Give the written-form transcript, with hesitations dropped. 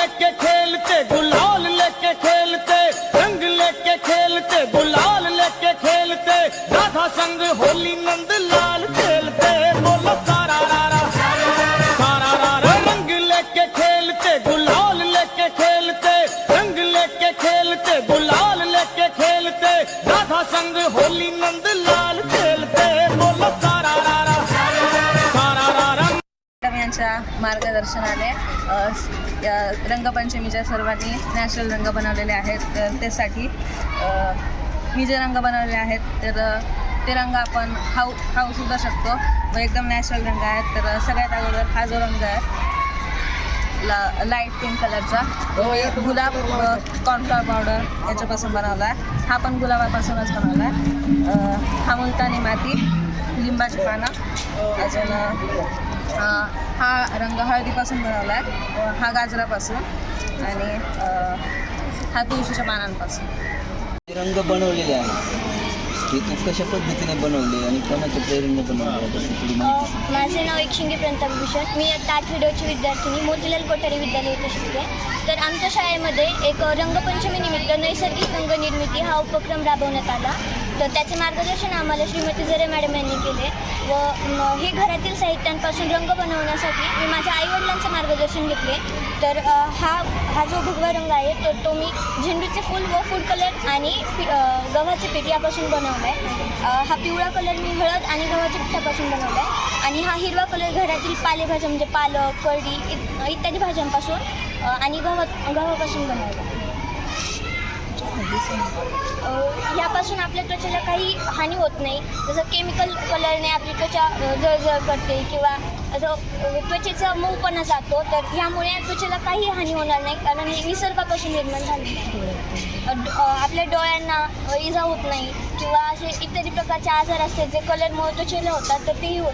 लेके खेलते गुलाल लेके खेलते, रंग लेके खेलते गुलाल लेके खेलते, राधा संग होली नंद लाल खेलते, बोलो सारा रारा सारा रारा। रंग लेके खेलते गुलाल लेके खेलते, रंग लेके खेलते गुलाल लेके खेलते, राधा संग होली नंद लाल खेलते, बोलो सारा रारा सारा रारा। यांच्या मार्गदर्शनाने रंगपंचमीच्या सर्वांनी नॅचरल रंग बनवलेले आहेत. तर त्यासाठी मी जे रंग बनवलेले आहेत तर ते रंग आपण खाऊ सुद्धा शकतो व एकदम नॅचरल रंग आहेत. तर सगळ्यात अगोदर हा जो रंग आहे लाईट पिंक कलरचा, गुलाब कॉर्नफ्लॉवर पावडर याच्यापासून बनवला आहे. हा पण गुलाबापासूनच बनवला आहे. हा मुलतानी माती, लिंबाची पानं, अजून हा रंग हळदीपासून बनवला आहे, हा गाजरापासून आणि हा तुळशीच्या पानांपासून. रंग बनवलेले आहे ते तू कशा पद्धतीने बनवले आणि कोणाच्या प्रेरणेने बनवले? माझे नाव एकशिंगे प्रतापभूषण. मी इयत्ता 8वी विद्यार्थिनी मोतीलाल कोठारी विद्यालय येथे शिकते. तर आमच्या शाळेमध्ये एक रंगपंचमी निमित्त नैसर्गिक रंग निर्मिती हा उपक्रम राबवण्यात आला. तर त्याचे मार्गदर्शन आम्हाला श्रीमती जरे मॅडम यांनी केले व हे घरातील साहित्यांपासून रंग बनवण्यासाठी मी माझ्या आईवडिलांचं मार्गदर्शन घेतले. तर हा जो भगवा रंग आहे तर तो मी झेंडूचे फूल व फूड कलर आणि गव्हाचे पीठ यापासून बनवला आहे. हा पिवळा कलर मी हळद आणि गव्हाच्या पिठापासून बनवला आहे. आणि हा हिरवा कलर घरातील पालेभाज्या म्हणजे पालक, करडी इत्यादी भाज्यांपासून आणि गव्हापासून बनवला आहे. यापासून आपल्या त्वचेला काही हानी होत नाही. जसं केमिकल कलरने आपली त्वचा जळजळ करते किंवा असं त्वचेचा मऊपणा जातो. तर ह्यामुळे त्वचेला काही हानी होणार नाही कारण हे निसर्गापासून निर्माण झालेलं आहे. आपल्या डोळ्यांना इजा होत नाही किंवा असे इत्यादी प्रकारचे आजार असतात जे कलरमुळे त्वचेला होतात तर तेही होत.